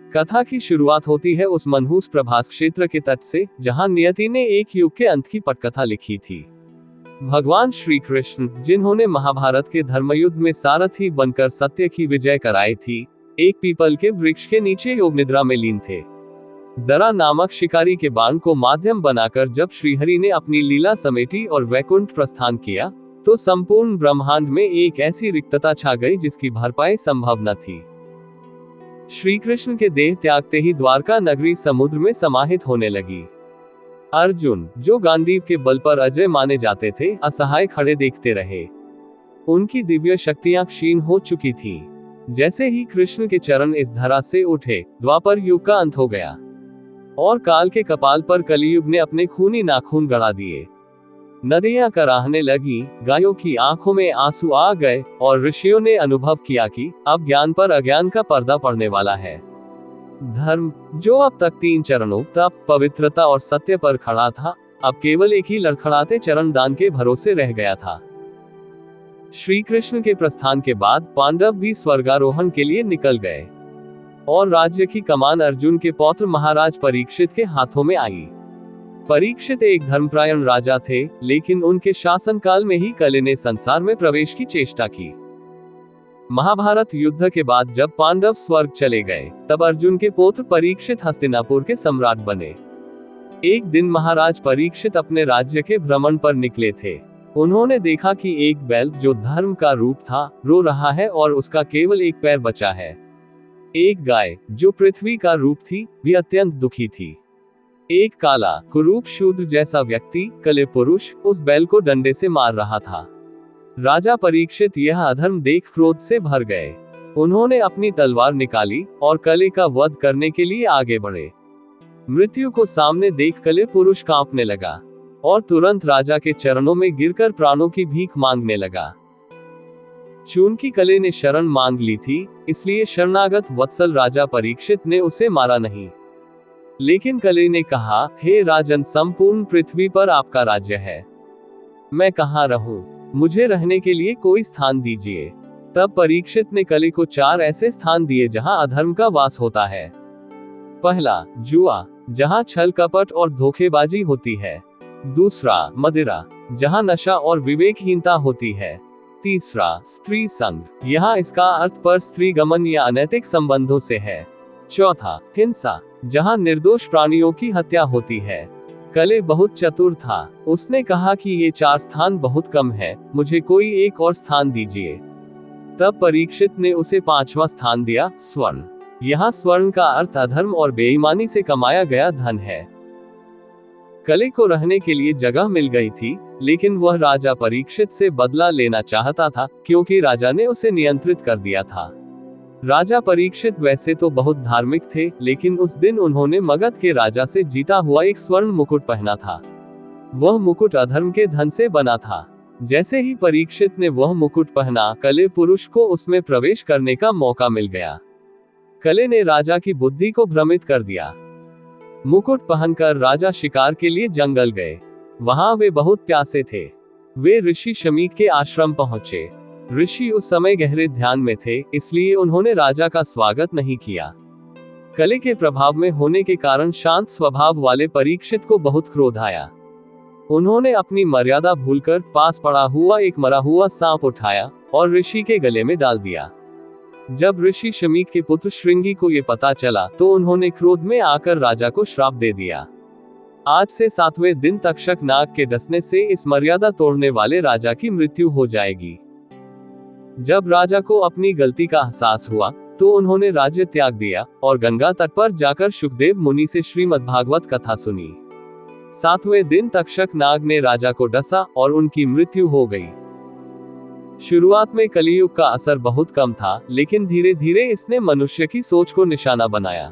कथा की शुरुआत होती है उस मनहूस प्रभास क्षेत्र के तट से, जहां नियति ने एक युग के अंत की पटकथा लिखी थी। भगवान श्री कृष्ण, जिन्होंने महाभारत के धर्मयुद्ध में सारथी बनकर सत्य की विजय कराई थी, एक पीपल के वृक्ष के नीचे योग निद्रा में लीन थे। जरा नामक शिकारी के बाण को माध्यम बनाकर जब श्रीहरि ने अपनी लीला समेटी और वैकुंठ प्रस्थान किया, तो संपूर्ण ब्रह्मांड में एक ऐसी रिक्तता छा गई जिसकी भरपाई संभव न थी। श्री कृष्ण के देह त्यागते ही द्वारका नगरी समुद्र में समाहित होने लगी। अर्जुन, जो गांडीव के बल पर अजय माने जाते थे, असहाय खड़े देखते रहे। उनकी दिव्य शक्तियां क्षीण हो चुकी थीं। जैसे ही कृष्ण के चरण इस धरा से उठे, द्वापर युग का अंत हो गया और काल के कपाल पर कलियुग ने अपने खूनी नाखून गड़ा दिए। नदियां कराहने लगी, गायों की आंखों में आंसू आ गए और ऋषियों ने अनुभव किया कि अब ज्ञान पर अज्ञान का पर्दा पड़ने वाला है। धर्म, जो अब तक 3 चरणों तप, पवित्रता और सत्य पर खड़ा था, अब केवल एक ही लड़खड़ाते चरण दान के भरोसे रह गया था। श्री कृष्ण के प्रस्थान के बाद पांडव भी स्वर्गारोहण के लिए निकल गए और राज्य की कमान अर्जुन के पौत्र महाराज परीक्षित के हाथों में आई। परीक्षित एक धर्मपरायण राजा थे, लेकिन उनके शासनकाल में ही कलि ने संसार में प्रवेश की चेष्टा की। महाभारत युद्ध के बाद जब पांडव स्वर्ग चले गए, तब अर्जुन के पुत्र परीक्षित हस्तिनापुर के सम्राट बने। एक दिन महाराज परीक्षित अपने राज्य के भ्रमण पर निकले थे। उन्होंने देखा कि एक बैल, जो धर्म का रूप था, रो रहा है और उसका केवल एक पैर बचा है। एक गाय, जो पृथ्वी का रूप थी, भी अत्यंत दुखी थी। एक काला, कुरूप शूद्र जैसा व्यक्ति, कले पुरुष, उस बैल को डंडे से मार रहा था। राजा परीक्षित यह अधर्म देख क्रोध से भर गए। उन्होंने अपनी तलवार निकाली और कले का वध करने के लिए आगे बढ़े। मृत्यु को सामने देख कले पुरुष कांपने लगा और तुरंत राजा के चरणों में गिरकर प्राणों की भीख मांगने लगा। चूंकि कले ने शरण मांग ली थी, इसलिए शरणागत वत्सल राजा परीक्षित ने उसे मारा नहीं। लेकिन कले ने कहा, हे राजन, संपूर्ण पृथ्वी पर आपका राज्य है, मैं कहाँ रहूं? मुझे रहने के लिए कोई स्थान दीजिए। तब परीक्षित ने कले को 4 ऐसे स्थान दिए जहां अधर्म का वास होता है। पहला, जुआ, जहां छल कपट और धोखेबाजी होती है। दूसरा, मदिरा, जहां नशा और विवेकहीनता होती है। तीसरा, स्त्री संग, यहाँ इसका अर्थ पर स्त्री गमन या अनैतिक संबंधों से है। चौथा, हिंसा, जहां निर्दोष प्राणियों की हत्या होती है। कले बहुत चतुर था। उसने कहा कि ये 4 स्थान बहुत कम है, मुझे कोई एक और स्थान दीजिए। तब परीक्षित ने उसे 5वां स्थान दिया, स्वर्ण। यहाँ स्वर्ण का अर्थ अधर्म और बेईमानी से कमाया गया धन है। कले को रहने के लिए जगह मिल गई थी, लेकिन वह राजा परीक्षित से बदला लेना चाहता था, क्योंकि राजा ने उसे नियंत्रित कर दिया था। राजा परीक्षित वैसे तो बहुत धार्मिक थे, लेकिन उस दिन उन्होंने मगध के राजा से जीता हुआ एक स्वर्ण मुकुट पहना था। वह मुकुट अधर्म के धन से बना था। जैसे ही परीक्षित ने वह मुकुट पहना, कले पुरुष को उसमें प्रवेश करने का मौका मिल गया। कले ने राजा की बुद्धि को भ्रमित कर दिया। मुकुट पहनकर राजा शिकार के लिए जंगल गए। वहां वे बहुत प्यासे थे। वे ऋषि शमीक के आश्रम पहुंचे। ऋषि उस समय गहरे ध्यान में थे, इसलिए उन्होंने राजा का स्वागत नहीं किया। कले के प्रभाव में होने के कारण शांत स्वभाव वाले परीक्षित को बहुत क्रोध आया। उन्होंने अपनी मर्यादा भूलकर पास पड़ा हुआ एक मरा हुआ सांप उठाया और ऋषि के गले में डाल दिया। जब ऋषि शमीक के पुत्र श्रृंगी को ये पता चला, तो उन्होंने क्रोध में आकर राजा को श्राप दे दिया। आज से 7वें दिन तक्षक नाग के डसने से इस मर्यादा तोड़ने वाले राजा की मृत्यु हो जाएगी। जब राजा को अपनी गलती का एहसास हुआ, तो उन्होंने राज्य त्याग दिया और गंगा तट पर जाकर शुकदेव मुनि से श्रीमद्भागवत कथा सुनी। 7वें दिन तक्षक नाग ने राजा को डसा और उनकी मृत्यु हो गई। शुरुआत में कलियुग का असर बहुत कम था, लेकिन धीरे धीरे इसने मनुष्य की सोच को निशाना बनाया।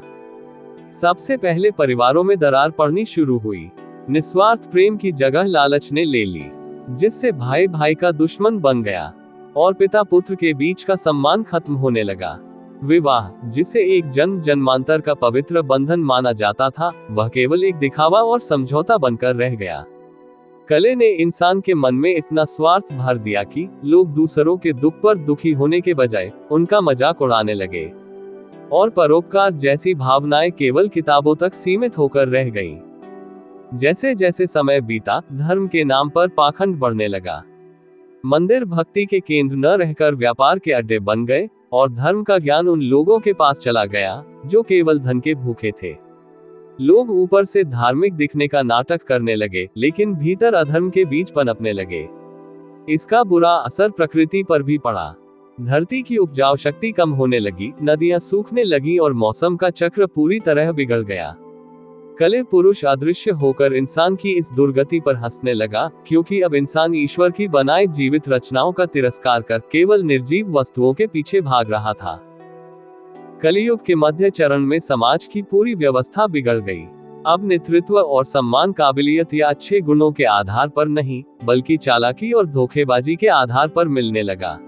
सबसे पहले परिवारों में दरार पड़नी शुरू हुई। निस्वार्थ प्रेम की जगह लालच ने ले ली, जिससे भाई भाई का दुश्मन बन गया और पिता पुत्र के बीच का सम्मान खत्म होने लगा। विवाह, जिसे एक जन्म जन्मांतर का पवित्र बंधन माना जाता था, वह केवल एक दिखावा और समझौता बनकर रह गया। कले ने इंसान के मन में इतना स्वार्थ भर दिया कि लोग दूसरों के दुख पर दुखी होने के बजाय उनका मजाक उड़ाने लगे। और परोपकार जैसी भावनाएं केवल किताबों तक सीमित होकर रह गईं। जैसे जैसे समय बीता, धर्म के नाम पर पाखंड बढ़ने लगा। मंदिर भक्ति के केंद्र न रहकर व्यापार के अड्डे बन गए, और धर्म का ज्ञान उन लोगों के पास चला गया जो केवल धन के भूखे थे। लोग ऊपर से धार्मिक दिखने का नाटक करने लगे, लेकिन भीतर अधर्म के बीज पनपने लगे। इसका बुरा असर प्रकृति पर भी पड़ा। धरती की उपजाऊ शक्ति कम होने लगी, नदियां सूखने लगी और मौसम का चक्र पूरी तरह बिगड़ गया। कले पुरुष अदृश्य होकर इंसान की इस दुर्गति पर हंसने लगा, क्योंकि अब इंसान ईश्वर की बनाई जीवित रचनाओं का तिरस्कार कर केवल निर्जीव वस्तुओं के पीछे भाग रहा था। कलियुग के मध्य चरण में समाज की पूरी व्यवस्था बिगड़ गई। अब नेतृत्व और सम्मान काबिलियत या अच्छे गुणों के आधार पर नहीं, बल्कि चालाकी और धोखेबाजी के आधार पर मिलने लगा।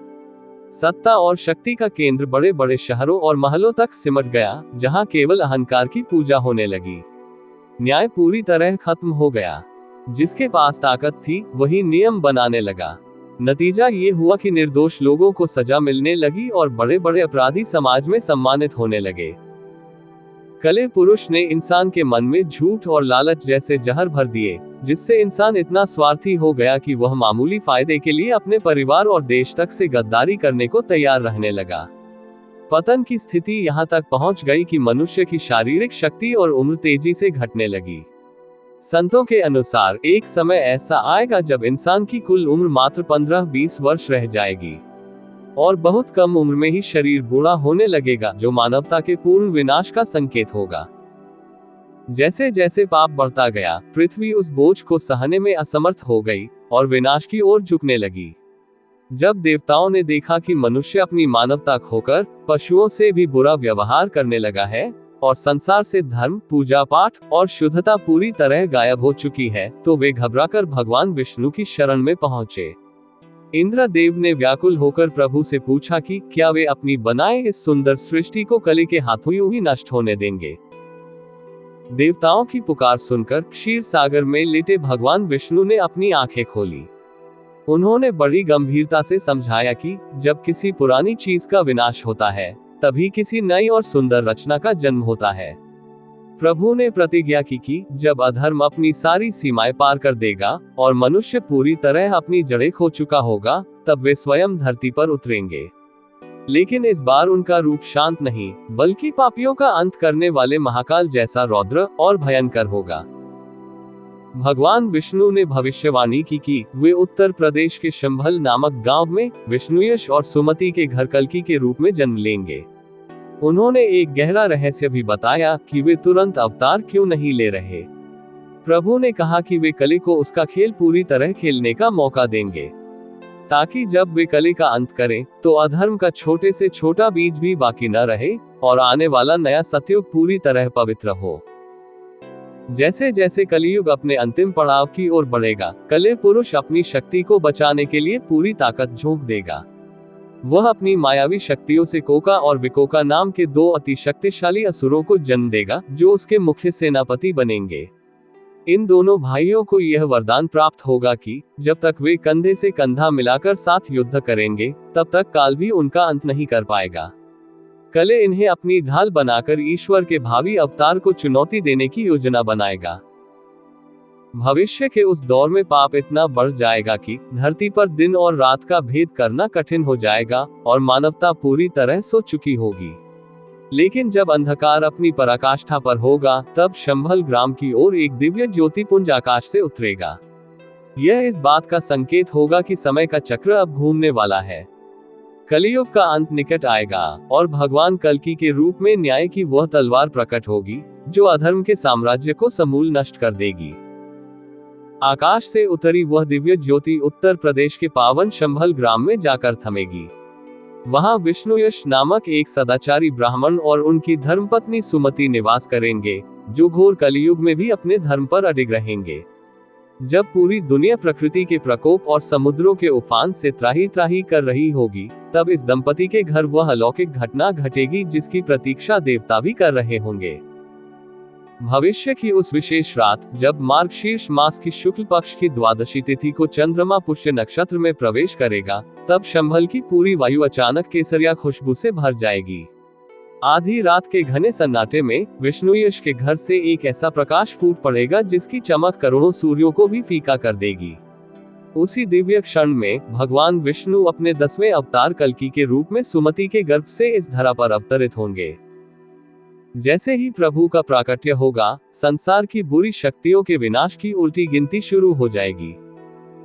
सत्ता और शक्ति का केंद्र बड़े बड़े शहरों और महलों तक सिमट गया, जहां केवल अहंकार की पूजा होने लगी। न्याय पूरी तरह खत्म हो गया। जिसके पास ताकत थी, वही नियम बनाने लगा। नतीजा ये हुआ कि निर्दोष लोगों को सजा मिलने लगी और बड़े बड़े अपराधी समाज में सम्मानित होने लगे। कले पुरुष ने इंसान के मन में झूठ और लालच जैसे जहर भर दिए, जिससे इंसान इतना स्वार्थी हो गया कि वह मामूली फायदे के लिए अपने परिवार और देश तक से गद्दारी करने को तैयार रहने लगा। पतन की स्थिति यहाँ तक पहुँच गई कि मनुष्य की शारीरिक शक्ति और उम्र तेजी से घटने लगी। संतों के अनुसार एक समय ऐसा आएगा जब इंसान की कुल उम्र मात्र 15-20 वर्ष रह जाएगी, और बहुत कम उम्र में ही शरीर बूढ़ा होने लगेगा, जो मानवता के पूर्ण विनाश का संकेत होगा। जैसे जैसे पाप बढ़ता गया, पृथ्वी उस बोझ को सहने में असमर्थ हो गई और विनाश की ओर झुकने लगी। जब देवताओं ने देखा कि मनुष्य अपनी मानवता खोकर पशुओं से भी बुरा व्यवहार करने लगा है, और संसार से धर्म, पूजा पाठ और शुद्धता पूरी तरह गायब हो चुकी है, तो वे घबराकर भगवान विष्णु की शरण में पहुंचे। इंद्रदेव ने व्याकुल होकर प्रभु से पूछा कि क्या वे अपनी बनाए इस सुंदर सृष्टि को कली के हाथों यूं ही नष्ट होने देंगे। देवताओं की पुकार सुनकर क्षीर सागर में लेटे भगवान विष्णु ने अपनी आंखें खोली। उन्होंने बड़ी गंभीरता से समझाया कि जब किसी पुरानी चीज का विनाश होता है, तभी किसी नई और सुंदर रचना का जन्म होता है। प्रभु ने प्रतिज्ञा की कि जब अधर्म अपनी सारी सीमाएं पार कर देगा और मनुष्य पूरी तरह अपनी जड़ें खो चुका होगा, तब वे स्वयं धरती पर उतरेंगे। लेकिन इस बार उनका रूप शांत नहीं, बल्कि पापियों का अंत करने वाले महाकाल जैसा रौद्र और भयंकर होगा। भगवान विष्णु ने भविष्यवाणी की कि वे उत्तर प्रदेश के शंभल नामक गांव में विष्णुयश और सुमति के घर कल्कि के रूप में जन्म लेंगे। उन्होंने एक गहरा रहस्य भी बताया कि वे तुरंत अवतार क्यों नहीं ले रहे। प्रभु ने कहा कि वे कली को उसका खेल पूरी तरह खेलने का मौका देंगे, ताकि जब वे कली का अंत करें तो अधर्म का छोटे से छोटा बीज भी बाकी न रहे और आने वाला नया सतयुग पूरी तरह पवित्र हो। जैसे जैसे कलियुग अपने अंतिम पड़ाव की ओर बढ़ेगा, कले पुरुष अपनी शक्ति को बचाने के लिए पूरी ताकत झोंक देगा। वह अपनी मायावी शक्तियों से कोका और विकोका नाम के दो अति शक्तिशाली असुरों को जन्म देगा, जो उसके मुख्य सेनापति बनेंगे। इन दोनों भाइयों को यह वरदान प्राप्त होगा कि जब तक वे कंधे से कंधा मिलाकर साथ युद्ध करेंगे, तब तक काल भी उनका अंत नहीं कर पाएगा। कले इन्हें अपनी ढाल बनाकर ईश्वर के भावी अवतार को चुनौती देने की योजना बनाएगा। भविष्य के उस दौर में पाप इतना बढ़ जाएगा कि धरती पर दिन और रात का भेद करना कठिन हो जाएगा और मानवता पूरी तरह सो चुकी होगी। लेकिन जब अंधकार अपनी पराकाष्ठा पर होगा, तब शंभल ग्राम की ओर एक दिव्य ज्योतिपुंज आकाश से उतरेगा। यह इस बात का संकेत होगा कि समय का चक्र अब घूमने वाला है। कलियुग का अंत निकट आएगा और भगवान कल्कि के रूप में न्याय की वह तलवार प्रकट होगी, जो अधर्म के साम्राज्य को समूल नष्ट कर देगी। आकाश से उतरी वह दिव्य ज्योति उत्तर प्रदेश के पावन शंभल ग्राम में जाकर थमेगी। वहां विष्णुयश नामक एक सदाचारी ब्राह्मण और उनकी धर्मपत्नी सुमति निवास करेंगे, जो घोर कलियुग में भी अपने धर्म पर अडिग रहेंगे। जब पूरी दुनिया प्रकृति के प्रकोप और समुद्रों के उफान से त्राही त्राही कर रही होगी, तब इस दंपति के घर वह अलौकिक घटना घटेगी जिसकी प्रतीक्षा देवता भी कर रहे होंगे। भविष्य की उस विशेष रात, जब मार्गशीर्ष मास की शुक्ल पक्ष की द्वादशी तिथि को चंद्रमा पुष्य नक्षत्र में प्रवेश करेगा, तब शंभल की पूरी वायु अचानक केसरिया खुशबू से भर जाएगी। आधी रात के घने सन्नाटे में विष्णुयश के घर से एक ऐसा प्रकाश फूट पड़ेगा जिसकी चमक करोड़ों सूर्यों को भी फीका कर देगी। उसी दिव्य क्षण में भगवान विष्णु अपने 10वें अवतार कल्कि के रूप में सुमति के गर्भ से इस धरा पर अवतरित होंगे। जैसे ही प्रभु का प्राकट्य होगा, संसार की बुरी शक्तियों के विनाश की उल्टी गिनती शुरू हो जाएगी।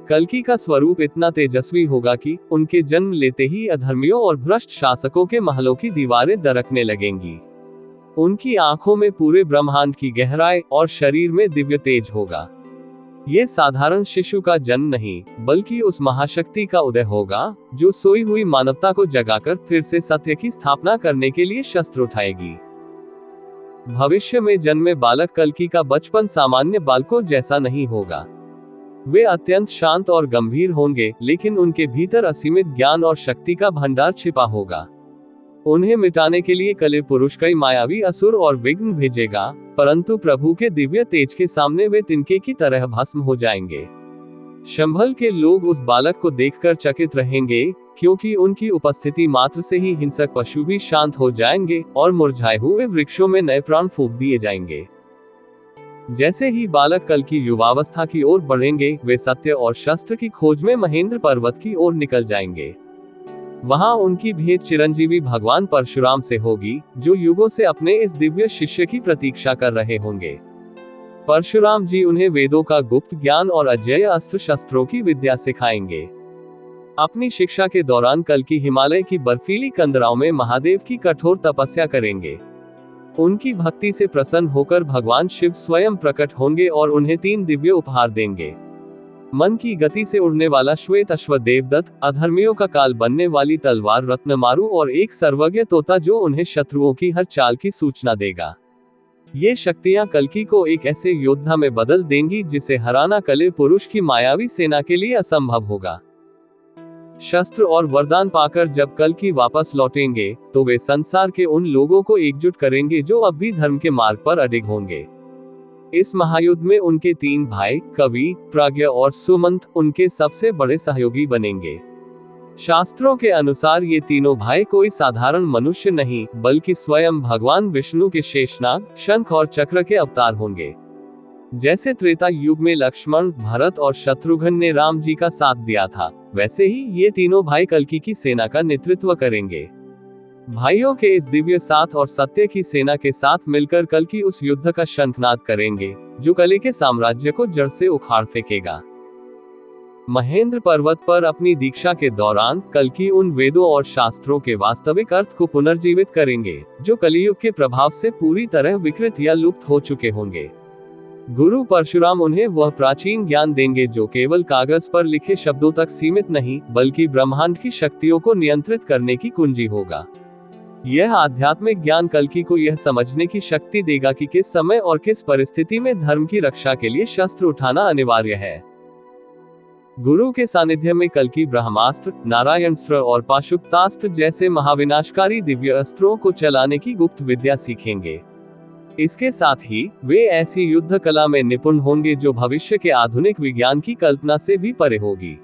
कल्कि का स्वरूप इतना तेजस्वी होगा कि उनके जन्म लेते ही अधर्मियों और भ्रष्ट शासकों के महलों की दीवारें दरकने लगेंगी। उनकी आंखों में पूरे ब्रह्मांड की गहराई और शरीर में दिव्य तेज होगा। ये साधारण शिशु का जन्म नहीं, बल्कि उस महाशक्ति का उदय होगा जो सोई हुई मानवता को जगाकर फिर से सत्य की स्थापना करने के लिए शस्त्र उठाएगी। भविष्य में जन्मे बालक कल्कि का बचपन सामान्य बालकों जैसा नहीं होगा। वे अत्यंत शांत और गंभीर होंगे, लेकिन उनके भीतर असीमित ज्ञान और शक्ति का भंडार छिपा होगा। उन्हें मिटाने के लिए कले पुरुष कई मायावी असुर और विघ्न भेजेगा, परंतु प्रभु के दिव्य तेज के सामने वे तिनके की तरह भस्म हो जाएंगे। शंभल के लोग उस बालक को देखकर चकित रहेंगे, क्योंकि उनकी उपस्थिति मात्र से ही हिंसक पशु भी शांत हो जाएंगे और मुरझाए हुए वृक्षों में नए प्राण फूंक दिए जाएंगे। जैसे ही बालक कल्कि युवावस्था की ओर बढ़ेंगे, वे सत्य और शस्त्र की खोज में महेंद्र पर्वत की ओर निकल जाएंगे। वहां उनकी भेंट चिरंजीवी भगवान परशुराम से होगी, जो युगों से अपने इस दिव्य शिष्य की प्रतीक्षा कर रहे होंगे। परशुराम जी उन्हें वेदों का गुप्त ज्ञान और अजेय अस्त्र शस्त्रों की विद्या सिखाएंगे। अपनी शिक्षा के दौरान कल्कि हिमालय की बर्फीली कंदराओं में महादेव की कठोर तपस्या करेंगे। उनकी भक्ति से प्रसन्न होकर भगवान शिव स्वयं प्रकट होंगे और उन्हें 3 दिव्य उपहार देंगे। मन की गति से उड़ने वाला श्वेत अश्व देवदत्त, अधर्मियों का काल बनने वाली तलवार रत्नमारु और एक सर्वज्ञ तोता जो उन्हें शत्रुओं की हर चाल की सूचना देगा। ये शक्तियां कल्कि को एक ऐसे योद्धा में बदल देंगी जिसे हराना कले पुरुष की मायावी सेना के लिए असंभव होगा। शस्त्र और वरदान पाकर जब कल्कि वापस लौटेंगे, तो वे संसार के उन लोगों को एकजुट करेंगे जो अब भी धर्म के मार्ग पर अडिग होंगे। इस महायुद्ध में उनके 3 भाई कवि, प्राज्ञ और सुमंत उनके सबसे बड़े सहयोगी बनेंगे। शास्त्रों के अनुसार ये तीनों भाई कोई साधारण मनुष्य नहीं, बल्कि स्वयं भगवान विष्णु के शेषनाग, शंख और चक्र के अवतार होंगे। जैसे त्रेता युग में लक्ष्मण, भरत और शत्रुघ्न ने राम जी का साथ दिया था, वैसे ही ये तीनों भाई कल्कि की सेना का नेतृत्व करेंगे। भाइयों के इस दिव्य साथ और सत्य की सेना के साथ मिलकर कल्कि उस युद्ध का शंखनाद करेंगे, जो कली के साम्राज्य को जड़ से उखाड़ फेंकेगा। महेंद्र पर्वत पर अपनी दीक्षा के दौरान कल्कि उन वेदों और शास्त्रों के वास्तविक अर्थ को पुनर्जीवित करेंगे, जो कलियुग के प्रभाव से पूरी तरह विकृत या लुप्त हो चुके होंगे। गुरु परशुराम उन्हें वह प्राचीन ज्ञान देंगे जो केवल कागज पर लिखे शब्दों तक सीमित नहीं, बल्कि ब्रह्मांड की शक्तियों को नियंत्रित करने की कुंजी होगा। यह आध्यात्मिक ज्ञान कल्कि को यह समझने की शक्ति देगा कि किस समय और किस परिस्थिति में धर्म की रक्षा के लिए शस्त्र उठाना अनिवार्य है। गुरु के सानिध्य में कल्कि ब्रह्मास्त्र, नारायणास्त्र और पाशुपतास्त्र जैसे महाविनाशकारी दिव्य अस्त्रों को चलाने की गुप्त विद्या सीखेंगे। इसके साथ ही वे ऐसी युद्ध कला में निपुण होंगे जो भविष्य के आधुनिक विज्ञान की कल्पना से भी परे होगी,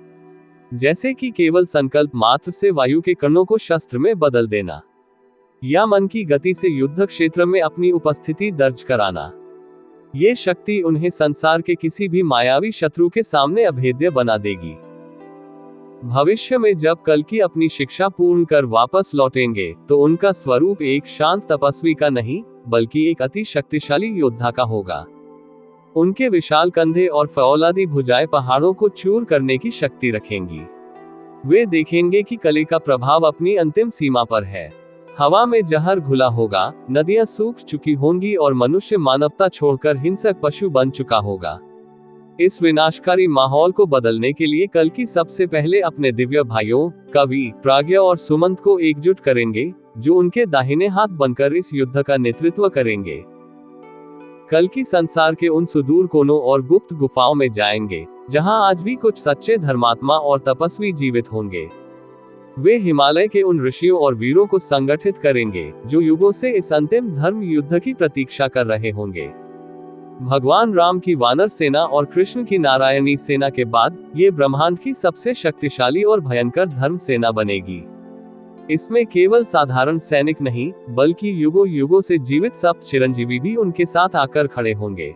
जैसे कि केवल संकल्प मात्र से वायु के कणों को शस्त्र में बदल देना, या मन की गति से युद्ध क्षेत्र में अपनी उपस्थिति दर्ज कराना। ये शक्ति उन्हें संसार के किसी भी मायावी शत्रु के सामने अभेद्य बना देगी। भविष्य में जब कल्कि अपनी शिक्षा पूर्ण कर वापस लौटेंगे, तो उनका स्वरूप एक शांत तपस्वी का नहीं, बल्कि एक अति शक्तिशाली योद्धा का होगा। उनके विशाल कंधे और फौलादी भुजाएं पहाड़ों को चूर करने की शक्ति रखेंगी। वे देखेंगे कि कली का प्रभाव अपनी अंतिम सीमा पर है। हवा में जहर घुला होगा, नदियां सूख चुकी होंगी और मनुष्य मानवता छोड़कर हिंसक पशु बन चुका होगा। इस विनाशकारी माहौल को बदलने के लिए कल्कि सबसे पहले अपने दिव्य भाइयों कवि, प्राज्ञ और सुमंत को एकजुट करेंगे, जो उनके दाहिने हाथ बनकर इस युद्ध का नेतृत्व करेंगे। कल्कि संसार के उन सुदूर कोनों और गुप्त गुफाओं में जाएंगे, जहां आज भी कुछ सच्चे धर्मात्मा और तपस्वी जीवित होंगे। वे हिमालय के उन ऋषियों और वीरों को संगठित करेंगे, जो युगों से इस अंतिम धर्म युद्ध की प्रतीक्षा कर रहे होंगे। भगवान राम की वानर सेना और कृष्ण की नारायणी सेना के बाद ये ब्रह्मांड की सबसे शक्तिशाली और भयंकर धर्म सेना बनेगी। इसमें केवल साधारण सैनिक नहीं, बल्कि युगों युगों से जीवित सप्त चिरंजीवी भी उनके साथ आकर खड़े होंगे।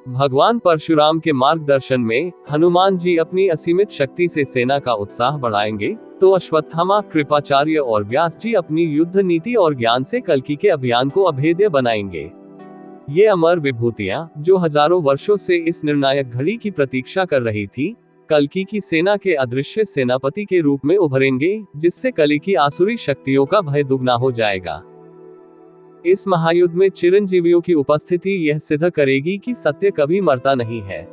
भगवान परशुराम के मार्गदर्शन में हनुमान जी अपनी असीमित शक्ति से सेना का उत्साह बढ़ाएंगे, तो अश्वत्थामा, कृपाचार्य और व्यास जी अपनी युद्ध नीति और ज्ञान से कल्कि के अभियान को अभेद्य बनाएंगे। ये अमर विभूतियां, जो हजारों वर्षों से इस निर्णायक घड़ी की प्रतीक्षा कर रही थी, कल्कि की सेना के अदृश्य सेनापति के रूप में उभरेंगे, जिससे कलि की आसुरी शक्तियों का भय दुगना हो जाएगा। इस महायुद्ध में चिरंजीवियों की उपस्थिति यह सिद्ध करेगी कि सत्य कभी मरता नहीं है।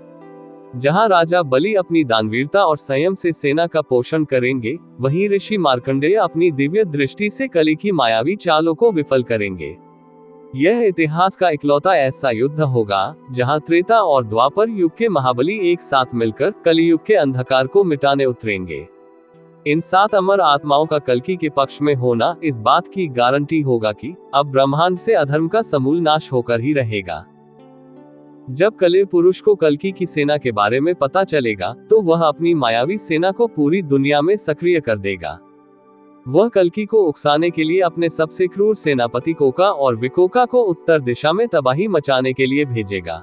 जहां राजा बलि अपनी दानवीरता और संयम से सेना का पोषण करेंगे, वहीं ऋषि मार्कंडेय अपनी दिव्य दृष्टि से कलि की मायावी चालों को विफल करेंगे। यह इतिहास का इकलौता ऐसा युद्ध होगा जहां त्रेता और द्वापर युग के महाबली एक साथ मिलकर कलियुग के अंधकार को मिटाने उतरेंगे। इन 7 अमर आत्माओं का कल्कि के पक्ष में होना इस बात की गारंटी होगा कि अब ब्रह्मांड से अधर्म का समूल नाश होकर ही रहेगा। जब कलि पुरुष को कल्कि की सेना के बारे में पता चलेगा, तो वह अपनी मायावी सेना को पूरी दुनिया में सक्रिय कर देगा। वह कल्कि को उकसाने के लिए अपने सबसे क्रूर सेनापति कोका और विकोका को उत्तर दिशा में तबाही मचाने के लिए भेजेगा।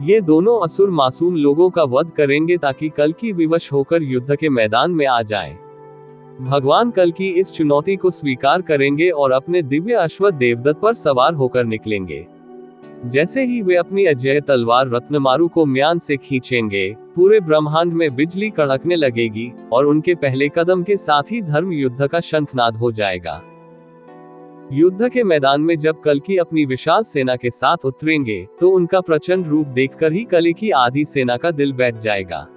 ये दोनों असुर मासूम लोगों का वध करेंगे ताकि कल्कि विवश होकर युद्ध के मैदान में आ जाएं। भगवान कल्कि इस चुनौती को स्वीकार करेंगे और अपने दिव्य अश्व देवदत्त पर सवार होकर निकलेंगे। जैसे ही वे अपनी अजेय तलवार रत्नमारु को म्यान से खींचेंगे, पूरे ब्रह्मांड में बिजली कड़कने लगेगी और उनके पहले कदम के साथ ही धर्म युद्ध का शंखनाद हो जाएगा। युद्ध के मैदान में जब कल्कि अपनी विशाल सेना के साथ उतरेंगे, तो उनका प्रचंड रूप देखकर ही कलि की आधी सेना का दिल बैठ जाएगा।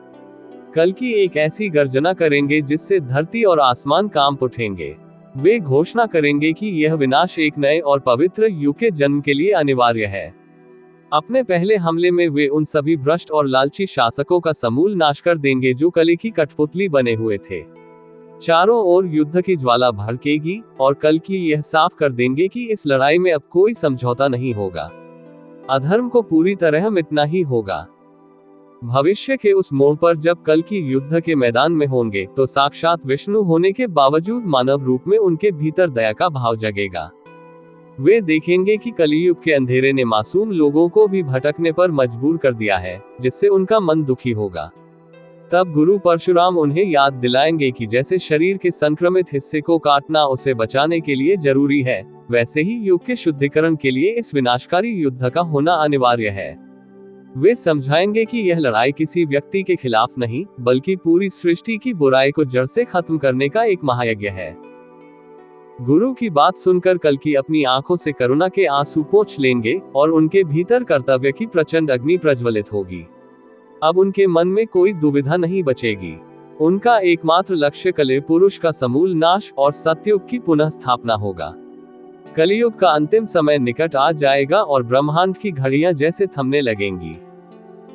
कल्कि एक ऐसी गर्जना करेंगे जिससे धरती और आसमान कांप उठेंगे। वे घोषणा करेंगे कि यह विनाश एक नए और पवित्र युग के जन्म के लिए अनिवार्य है। अपने पहले हमले में वे उन सभी भ्रष्ट और लालची शासकों का समूल नाश कर देंगे जो कलि की कठपुतली बने हुए थे। चारों ओर युद्ध की ज्वाला भड़केगी और कल्कि यह साफ कर देंगे कि इस लड़ाई में अब कोई समझौता नहीं होगा। अधर्म को पूरी तरह मिटना ही होगा। भविष्य के उस मोड़ पर जब कल्कि युद्ध के मैदान में होंगे, तो साक्षात विष्णु होने के बावजूद मानव रूप में उनके भीतर दया का भाव जगेगा। वे देखेंगे कि कलियुग के अंधेरे ने मासूम लोगों को भी भटकने पर मजबूर कर दिया है, जिससे उनका मन दुखी होगा। तब गुरु परशुराम उन्हें याद दिलाएंगे कि जैसे शरीर के संक्रमित हिस्से को काटना उसे बचाने के लिए जरूरी है, वैसे ही युग के शुद्धिकरण के लिए इस विनाशकारी युद्ध का होना अनिवार्य है। वे समझाएंगे कि यह लड़ाई किसी व्यक्ति के खिलाफ नहीं, बल्कि पूरी सृष्टि की बुराई को जड़ से खत्म करने का एक महायज्ञ है। गुरु की बात सुनकर कल्कि अपनी आंखों से करुणा के आंसू पोंछ लेंगे और उनके भीतर कर्तव्य की प्रचंड अग्नि प्रज्वलित होगी। अब उनके मन में कोई दुविधा नहीं बचेगी। उनका एकमात्र लक्ष्य कलि पुरुष का समूल नाश और सत्ययुग की पुनः स्थापना होगा। कलियुग का अंतिम समय निकट आ जाएगा और ब्रह्मांड की घड़ियां जैसे थमने लगेंगी।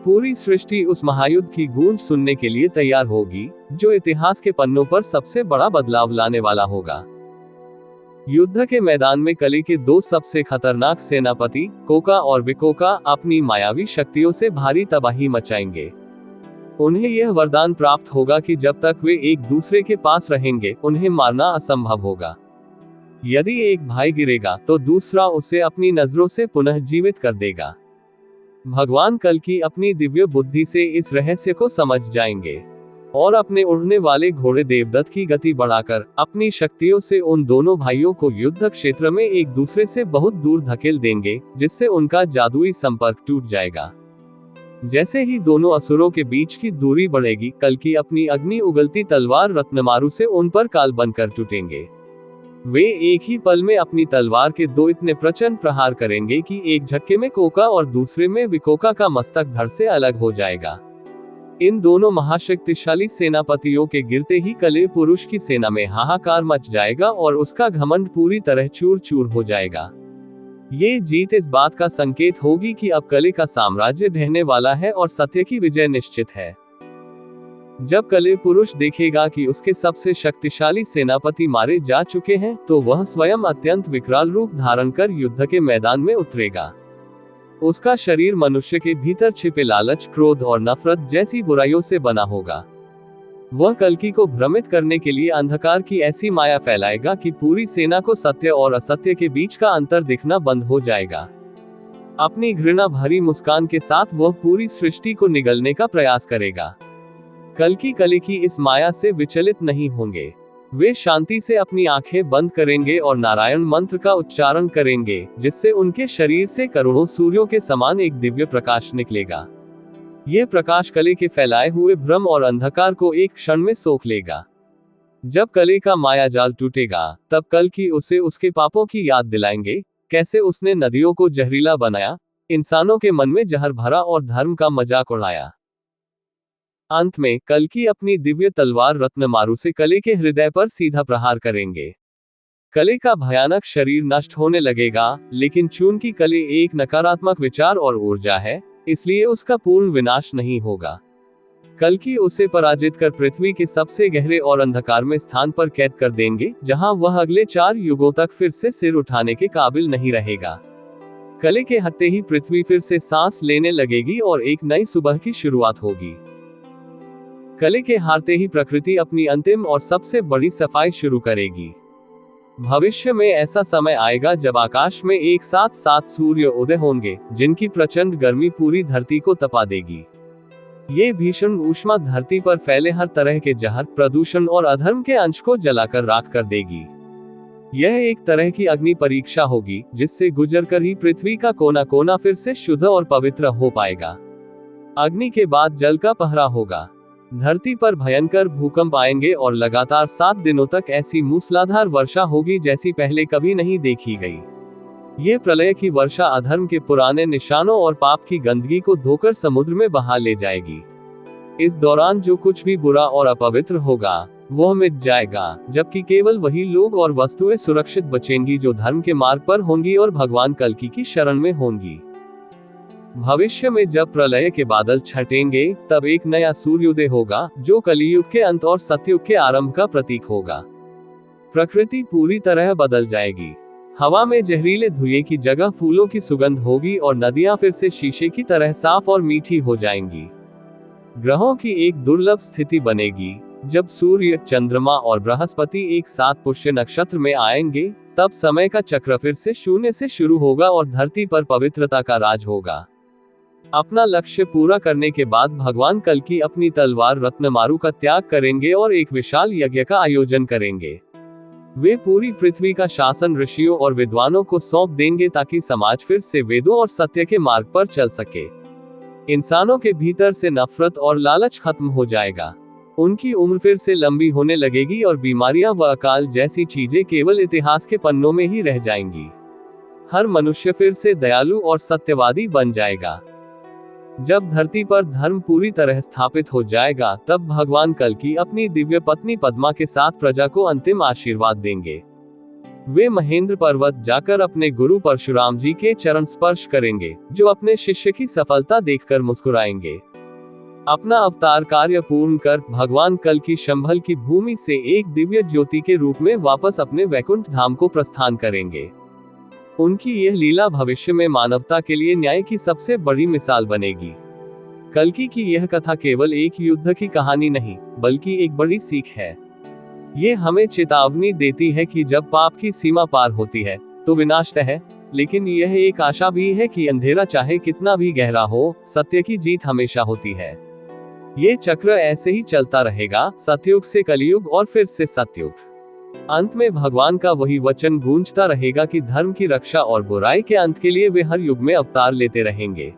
पूरी सृष्टि उस महायुद्ध की गूंज सुनने के लिए तैयार होगी, जो इतिहास के पन्नों पर सबसे बड़ा बदलाव लाने वाला होगा। युद्ध के मैदान में कलि के 2 सबसे खतरनाक सेनापति कोका और विकोका अपनी मायावी शक्तियों से भारी तबाही मचाएंगे। उन्हें यह वरदान प्राप्त होगा कि जब तक वे एक दूसरे के पास रहेंगे, उन्हें मारना असंभव होगा। यदि एक भाई गिरेगा, तो दूसरा उसे अपनी नजरों से पुनः जीवित कर देगा। भगवान कल्कि अपनी दिव्य बुद्धि से इस रहस्य को समझ जाएंगे और अपने उड़ने वाले घोड़े देवदत्त की गति बढ़ाकर अपनी शक्तियों से उन दोनों भाइयों को युद्ध क्षेत्र में एक दूसरे से बहुत दूर धकेल देंगे, जिससे उनका जादुई संपर्क टूट जाएगा। जैसे ही दोनों असुरों के बीच की दूरी बढ़ेगी, कल्कि अपनी अग्नि उगलती तलवार रत्नमारु से उन पर काल बनकर टूटेंगे। वे एक ही पल में अपनी तलवार के 2 इतने प्रचंड प्रहार करेंगे कि एक झटके में कोका और दूसरे में विकोका का मस्तक धड़ से अलग हो जाएगा। इन दोनों महाशक्तिशाली सेनापतियों के गिरते ही कलि पुरुष की सेना में हाहाकार मच जाएगा और उसका घमंड पूरी तरह चूर चूर हो जाएगा। ये जीत इस बात का संकेत होगी कि अब कलि का साम्राज्य ढहने वाला है और सत्य की विजय निश्चित है। जब कलि पुरुष देखेगा कि उसके सबसे शक्तिशाली सेनापति मारे जा चुके हैं, तो वह स्वयं अत्यंत विकराल रूप धारण कर युद्ध के मैदान में उतरेगा। उसका शरीर मनुष्य के भीतर छिपे लालच, क्रोध और नफरत जैसी बुराइयों से बना होगा। वह कल्कि को भ्रमित करने के लिए अंधकार की ऐसी माया फैलाएगा कि पूरी सेना को सत्य और असत्य के बीच का अंतर दिखना बंद हो जाएगा। अपनी घृणा भरी मुस्कान के साथ वह पूरी सृष्टि को निगलने का प्रयास करेगा। कल्कि कली की इस माया से विचलित नहीं होंगे। वे शांति से अपनी आंखें बंद करेंगे और नारायण मंत्र का उच्चारण करेंगे, जिससे उनके शरीर से करोड़ों सूर्यों के समान एक दिव्य प्रकाश निकलेगा। ये प्रकाश कले के फैलाए हुए भ्रम और अंधकार को एक क्षण में सोख लेगा। जब कले का माया जाल टूटेगा, तब कल्कि उसे उसके पापों की याद दिलाएंगे, कैसे उसने नदियों को जहरीला बनाया, इंसानों के मन में जहर भरा और धर्म का मजाक उड़ाया। अंत में कल्कि अपनी दिव्य तलवार रत्नमारु से कले के हृदय पर सीधा प्रहार करेंगे। कले का भयानक शरीर नष्ट होने लगेगा, लेकिन चूंकि कले एक नकारात्मक विचार और ऊर्जा है, इसलिए उसका पूर्ण विनाश नहीं होगा। कल्कि उसे पराजित कर पृथ्वी के सबसे गहरे और अंधकार में स्थान पर कैद कर देंगे, जहां वह अगले 4 युगों तक फिर से सिर उठाने के काबिल नहीं रहेगा। कले के हटते ही पृथ्वी फिर से सांस लेने लगेगी और एक नई सुबह की शुरुआत होगी। कले के हारते ही प्रकृति अपनी अंतिम और सबसे बड़ी सफाई शुरू करेगी। भविष्य में ऐसा समय आएगा जब आकाश में एक साथ 7 सूर्य उदय होंगे, जिनकी प्रचंड गर्मी पूरी धरती को तपा देगी। ये भीषण ऊष्मा धरती पर फैले हर तरह के जहर, प्रदूषण और अधर्म के अंश को जलाकर राख कर देगी। यह एक तरह की अग्नि परीक्षा होगी, जिससे गुजरकर ही पृथ्वी का कोना कोना फिर से शुद्ध और पवित्र हो पाएगा। अग्नि के बाद जल का पहरा होगा। धरती पर भयंकर भूकंप आएंगे और लगातार 7 दिनों तक ऐसी मूसलाधार वर्षा होगी जैसी पहले कभी नहीं देखी गई। ये प्रलय की वर्षा अधर्म के पुराने निशानों और पाप की गंदगी को धोकर समुद्र में बहा ले जाएगी। इस दौरान जो कुछ भी बुरा और अपवित्र होगा, वह मिट जाएगा, जबकि केवल वही लोग और वस्तुएं सुरक्षित बचेंगी जो धर्म के मार्ग पर होंगी और भगवान कल्कि की शरण में होंगी। भविष्य में जब प्रलय के बादल छटेंगे, तब एक नया सूर्योदय होगा, जो कलियुग के अंत और सतयुग के आरंभ का प्रतीक होगा। प्रकृति पूरी तरह बदल जाएगी। हवा में जहरीले धुएं की जगह फूलों की सुगंध होगी और नदियां फिर से शीशे की तरह साफ और मीठी हो जाएंगी। ग्रहों की एक दुर्लभ स्थिति बनेगी। जब सूर्य, चंद्रमा और बृहस्पति एक साथ पुष्य नक्षत्र में आएंगे, तब समय का चक्र फिर से शून्य से शुरू होगा और धरती पर पवित्रता का राज होगा। अपना लक्ष्य पूरा करने के बाद भगवान कल्कि अपनी तलवार रत्नमारु का त्याग करेंगे और एक विशाल यज्ञ का आयोजन करेंगे। वे पूरी पृथ्वी का शासन ऋषियों और विद्वानों को सौंप देंगे ताकि समाज फिर से वेदों और सत्य के मार्ग पर चल सके। इंसानों के भीतर से नफरत और लालच खत्म हो जाएगा। उनकी उम्र फिर से लंबी होने लगेगी और बीमारियां व अकाल जैसी चीजें केवल इतिहास के पन्नों में ही रह जाएंगी। हर मनुष्य फिर से दयालु और सत्यवादी बन जाएगा। जब धरती पर धर्म पूरी तरह स्थापित हो जाएगा, तब भगवान कल्कि अपनी दिव्य पत्नी पद्मा के साथ प्रजा को अंतिम आशीर्वाद देंगे। वे महेंद्र पर्वत जाकर अपने गुरु परशुराम जी के चरण स्पर्श करेंगे, जो अपने शिष्य की सफलता देखकर मुस्कुराएंगे। अपना अवतार कार्य पूर्ण कर भगवान कल्कि शंभल की भूमि से एक दिव्य ज्योति के रूप में वापस अपने वैकुंठ धाम को प्रस्थान करेंगे। उनकी यह लीला भविष्य में मानवता के लिए न्याय की सबसे बड़ी मिसाल बनेगी। कल्कि की यह कथा केवल एक युद्ध की कहानी नहीं, बल्कि एक बड़ी सीख है। ये हमें चेतावनी देती है कि जब पाप की सीमा पार होती है, तो विनाश तय है, लेकिन यह एक आशा भी है कि अंधेरा चाहे कितना भी गहरा हो, सत्य की जीत हमेशा होती है। ये चक्र ऐसे ही चलता रहेगा, सतयुग से कलियुग और फिर से सतयुग। अंत में भगवान का वही वचन गूंजता रहेगा कि धर्म की रक्षा और बुराई के अंत के लिए वे हर युग में अवतार लेते रहेंगे।